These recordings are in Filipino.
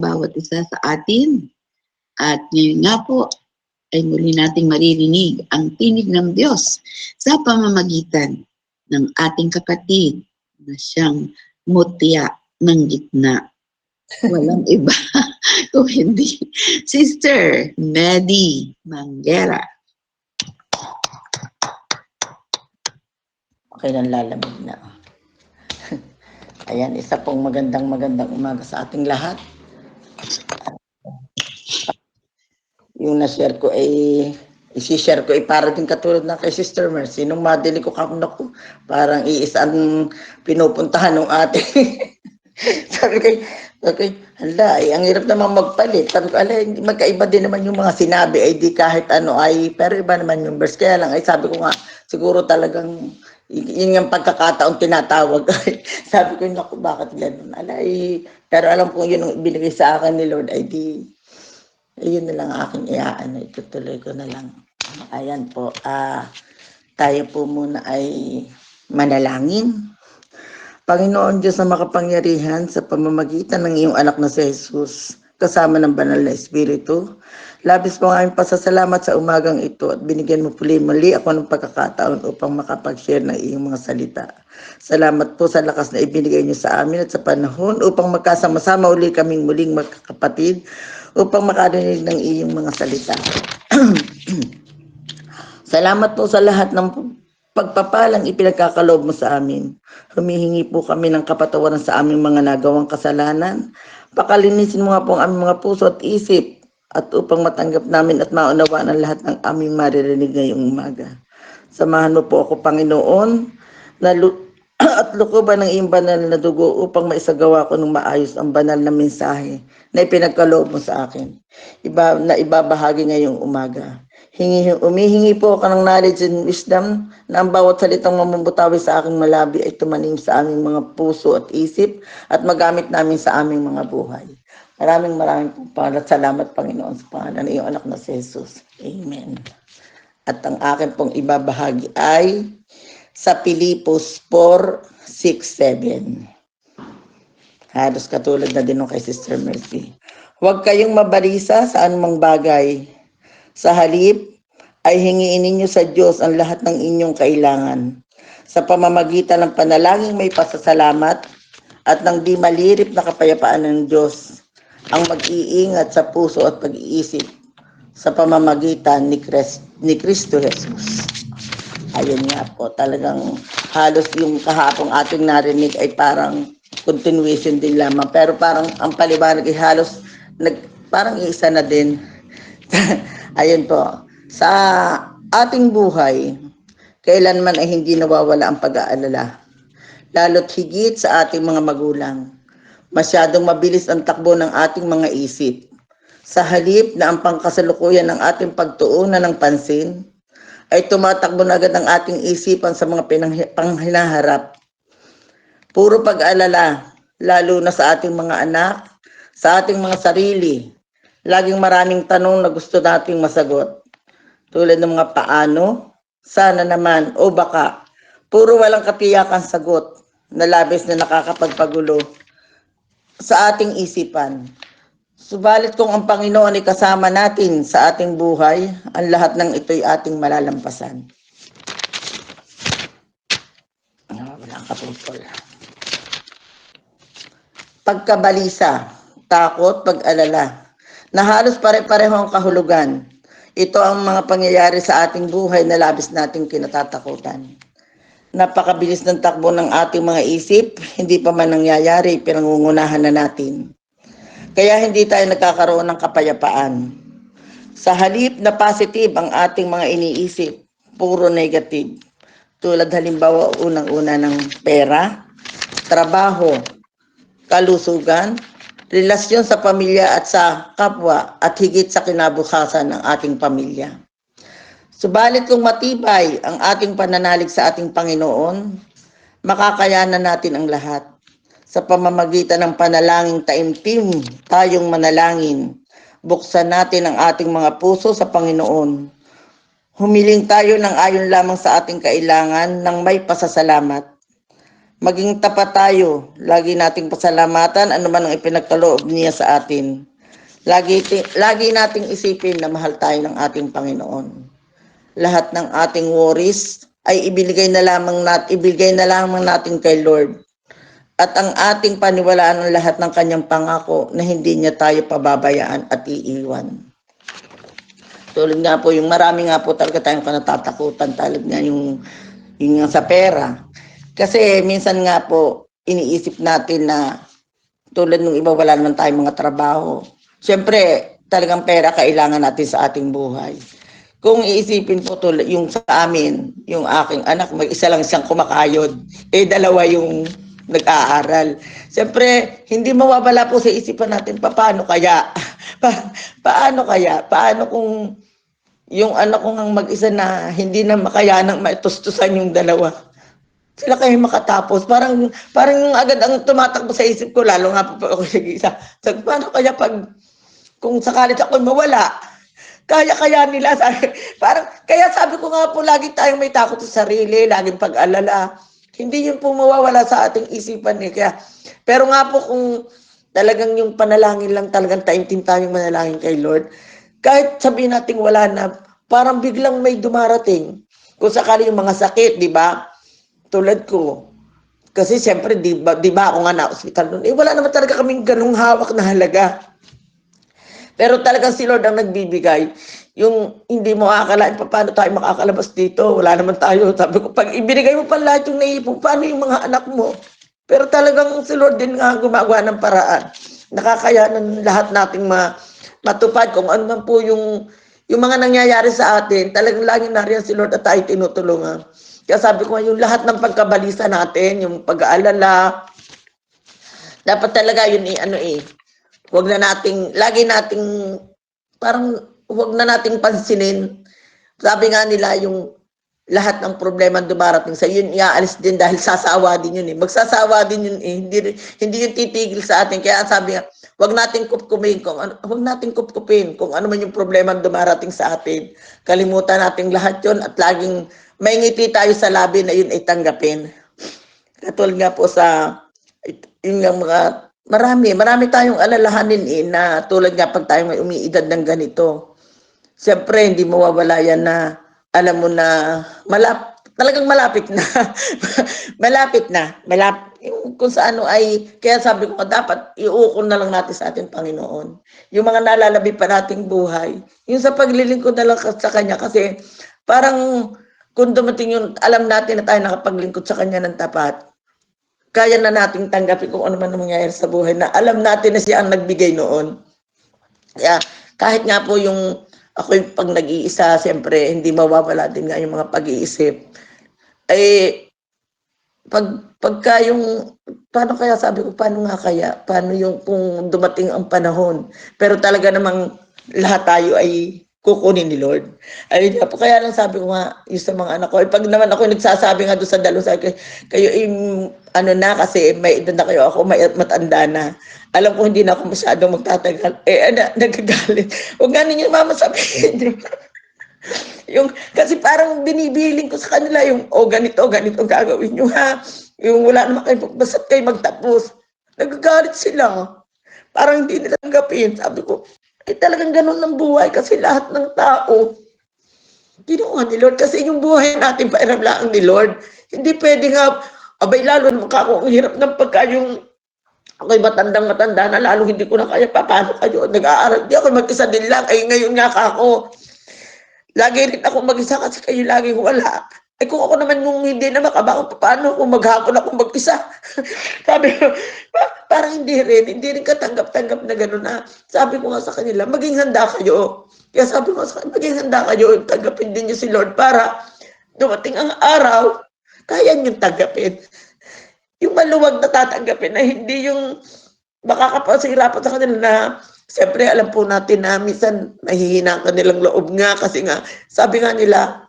bawat isa sa atin. At ngayon nga po ay muli nating maririnig ang tinig ng Diyos sa pamamagitan ng ating kapatid na siyang mutya ng gitna. Walang iba kung hindi Sister Medi Manguera. Okay lang, lalamig na. Ayan, isa pong magandang umaga sa ating lahat. Yung na-share ko ay isi-share ko ay para din katulad ng kay Sister Mercy. Nung madili ko naku, parang iisang pinupuntahan ng ate. sabi ko, hala, ay, ang hirap naman magpalit. Sabi ko, ala, magkaiba din naman yung mga sinabi, ay di kahit ano, ay, pero iba naman yung verse. Kaya lang, ay sabi ko nga, siguro talagang, yun yung pagkakataon tinatawag. sabi ko, naku, bakit gano'n? Ala, ay, pero alam ko yun ang binigay sa akin ni Lord, ay di, ayun na lang aking iyaan, itutuloy ko na lang. Ayan po, tayo po muna ay manalangin. Panginoon Diyos na makapangyarihan, sa pamamagitan ng iyong anak na si Jesus, kasama ng banal na Espiritu, labis po ang aming pasasalamat sa umagang ito at binigyan mo muli ako ng pagkakataon upang makapag-share ng iyong mga salita. Salamat po sa lakas na ibinigay niyo sa amin at sa panahon upang magkasama-sama uli kaming muling magkakapatid upang makarinig ng iyong mga salita. Salamat po sa lahat ng pagpapalang ipinagkakaloob mo sa amin. Humihingi po kami ng kapatawaran sa aming mga nagawang kasalanan. Pakalinisin mo nga po ang aming mga puso at isip at upang matanggap namin at maunawaan ang lahat ng aming maririnig ngayong umaga. Samahan mo po ako, Panginoon, na at lukuban ng iyong banal na dugo upang maisagawa ko ng maayos ang banal na mensahe na ipinagkaloob mo sa akin. Ibabahagi ngayong umaga. Umihingi po ako ng knowledge and wisdom na ang bawat salitang mamumutawi sa aking malabi ay tumanim sa aming mga puso at isip at magamit namin sa aming mga buhay. Maraming salamat, Panginoon, sa pangalan ng iyong anak na si Jesus. Amen. At ang akin pong ibabahagi ay sa Pilipos 4:6-7. Halos katulad na din ng kay Sister Mercy. Huwag kayong mabalisa sa anumang bagay. Sa halip, ay hingiin ninyo sa Diyos ang lahat ng inyong kailangan. Sa pamamagitan ng panalangin may pasasalamat at ng di malirip na kapayapaan ng Diyos ang mag-iingat sa puso at pag-iisip sa pamamagitan ni Kristo Jesus. Ayun nga po, talagang halos yung kahapong ating narinig ay parang continuation din lamang. Pero parang ang paliwanag ay halos parang isa na din. Ayun po, sa ating buhay, kailanman ay hindi nawawala ang pag-aalala. Lalo't higit sa ating mga magulang. Masyadong mabilis ang takbo ng ating mga isip. Sa halip na ang pangkasalukuyan ng ating pagtuunan ng pansin, ay tumatakbo na agad ang ating isipan sa mga panghinaharap. Puro pag-alala, lalo na sa ating mga anak, sa ating mga sarili. Laging maraming tanong na gusto nating masagot. Tulad ng mga paano, sana naman, o baka. Puro walang katiyakan sagot na labis na nakakapagpagulo sa ating isipan. Subalit kung ang Panginoon ay kasama natin sa ating buhay, ang lahat ng ito'y ating malalampasan. Walang kaputol. Pagkabalisa, takot, pag-alala, na halos pare-pareho ang kahulugan. Ito ang mga pangyayari sa ating buhay na labis nating kinatatakutan. Napakabilis ng takbo ng ating mga isip, hindi pa man nangyayari, pinangungunahan na natin. Kaya hindi tayo nagkakaroon ng kapayapaan. Sa halip na positive ang ating mga iniisip, puro negative. Tulad halimbawa unang-una ng pera, trabaho, kalusugan, relasyon sa pamilya at sa kapwa at higit sa kinabukasan ng ating pamilya. Subalit kung matibay ang ating pananalig sa ating Panginoon, makakayanan natin ang lahat. Sa pamamagitan ng panalangin taimtim, tayong manalangin. Buksan natin ang ating mga puso sa Panginoon. Humiling tayo ng ayon lamang sa ating kailangan ng may pasasalamat. Maging tapat tayo. Lagi nating pasalamatan ano man ang ipinagkaloob niya sa atin. Lagi nating isipin na mahal tayo ng ating Panginoon. Lahat ng ating worries ay ibigay na lamang natin kay Lord. At ang ating paniwalaan ng lahat ng kanyang pangako na hindi niya tayo pababayaan at iiwan. Tulad nga po, yung marami nga po talaga tayong kanatatakutan, talad nga yung sa pera. Kasi minsan nga po, iniisip natin na tulad ng iba, wala naman tayong mga trabaho. Siyempre, talagang pera kailangan natin sa ating buhay. Kung iisipin po tulad yung sa amin, yung aking anak, mag-isa lang siyang kumakayod. Dalawa yung nag-aaral. Siyempre, hindi mawawala po sa isipan natin, paano kaya? Paano kaya? Paano kung yung anak ko ngang mag-isa na hindi na makayanang maitustusan yung dalawa? Sila kayo makatapos. Parang agad ang tumatakbo sa isip ko, lalo nga po ako nag-isa. Sabi, paano kaya kung sakali ako mawala? Kaya nila. Kaya sabi ko nga po, lagi tayong may takot sa sarili, laging pag-alala. Hindi yun po mawawala sa ating isipan. Pero nga po kung talagang yung panalangin lang, talagang taimtim tayong manalangin kay Lord, kahit sabihin natin wala na, parang biglang may dumarating. Kung sakali yung mga sakit, di ba? Tulad ko. Kasi siyempre, di ba ako nga na-hospital noon. Wala naman talaga kaming ganung hawak na halaga. Pero talagang si Lord ang nagbibigay. Yung hindi mo akalain pa paano tayo makakalabas dito. Wala naman tayo. Sabi ko, pag ibinigay mo pa lahat yung naipon, paano yung mga anak mo? Pero talagang si Lord din nga gumagawa ng paraan. Nakakayanan lahat nating matupad kung ano man po yung mga nangyayari sa atin. Talagang laging nariyan si Lord at tayo tinutulungan. Kaya sabi ko, yung lahat ng pagkabalisa natin, yung pag-aalala, dapat talaga yun wag na nating, lagi nating, parang wag na nating pansinin. Sabi nga nila, yung lahat ng problema dumarating sa yun, iaalis din dahil sasawa din yun Magsasawa din yun Hindi yun titigil sa atin. Kaya sabi nga, wag nating kupkupin kung ano man yung problema dumarating sa atin. Kalimutan nating lahat yun at laging may ngiti tayo sa labi na yun ay tanggapin. Katulad nga po sa yung mga marami tayong alalahanin na tulad nga pag tayo may umiidad ng ganito. Siyempre, hindi mawawala yan na alam mo na talagang malapit na. Kung sa ano kaya sabi ko dapat iukol na lang natin sa ating Panginoon. Yung mga nalalabi pa nating buhay, yung sa paglilingkod na lang sa Kanya kasi parang kung dumating yung alam natin na tayo nakapaglingkod sa Kanya ng tapat, kaya na nating tanggapin kung ano man mangyayari sa buhay na alam natin na siya ang nagbigay noon. Kaya kahit nga po yung ako pag nag-iisa, siyempre hindi mawawala din nga yung mga pag-iisip. Pagka yung, paano kaya sabi ko, paano nga kaya? Paano yung kung dumating ang panahon? Pero talaga namang lahat tayo ay kukunin ni Lord. Ayun nga po, kaya lang sabi ko nga, yung sa mga anak ko, pag naman ako nagsasabi nga doon sa dalo, sabi ko, kayo na kasi may edad na kayo, ako may matanda na. Alam ko hindi na ako masyadong magtatagal. Nagagalit. Huwag nga ninyo mama sabihin. Kasi parang binibiling ko sa kanila yung, ganito gagawin nyo ha. Yung wala naman kayo, basta't kayo magtapos. Nagagalit sila. Parang hindi nila tanggapin. Sabi ko, talagang ganun ng buhay kasi lahat ng tao, kinuha ni Lord. Kasi yung buhay natin, pairam lang ni Lord. Hindi pwede nga, lalo naman ako, ang hirap ng pagka yung ako'y matanda na, lalo hindi ko na kaya, paano kayo nag-aaral? Di ako mag-isa din lang. Ngayon nga ako, lagi rin ako mag-isa kasi kayo lagi wala. Kung ako naman yung hindi na makabangon, paano kung maghapon ako mag-isa? Sabi ko, parang hindi rin katanggap-tanggap na gano'n na. Sabi ko nga sa kanila, maging handa kayo. Kaya sabi ko sa kanila, maging handa kayo, tanggapin din niyo si Lord para dumating ang araw, kaya niyong tanggapin. Yung maluwag na tatanggapin na hindi yung makakapasirapan sa kanila na siyempre alam po natin na minsan mahihina ang kanilang loob nga kasi nga sabi nga nila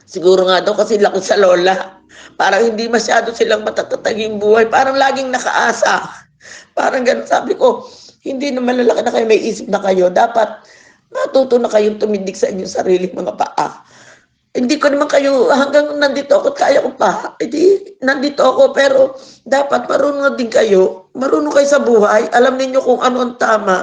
siguro nga daw kasi laki sa lola parang hindi masyado silang matatataging buhay, parang laging nakaasa, parang ganun. Sabi ko hindi na malalaki na kayo, may isip na kayo, dapat matuto na kayong tumindig sa inyong sariling mga paa. Hindi ko naman kayo hanggang nandito ako at kaya ko pa, nandito ako pero dapat marunong din kayo, marunong kayo sa buhay, alam ninyo kung ano ang tama.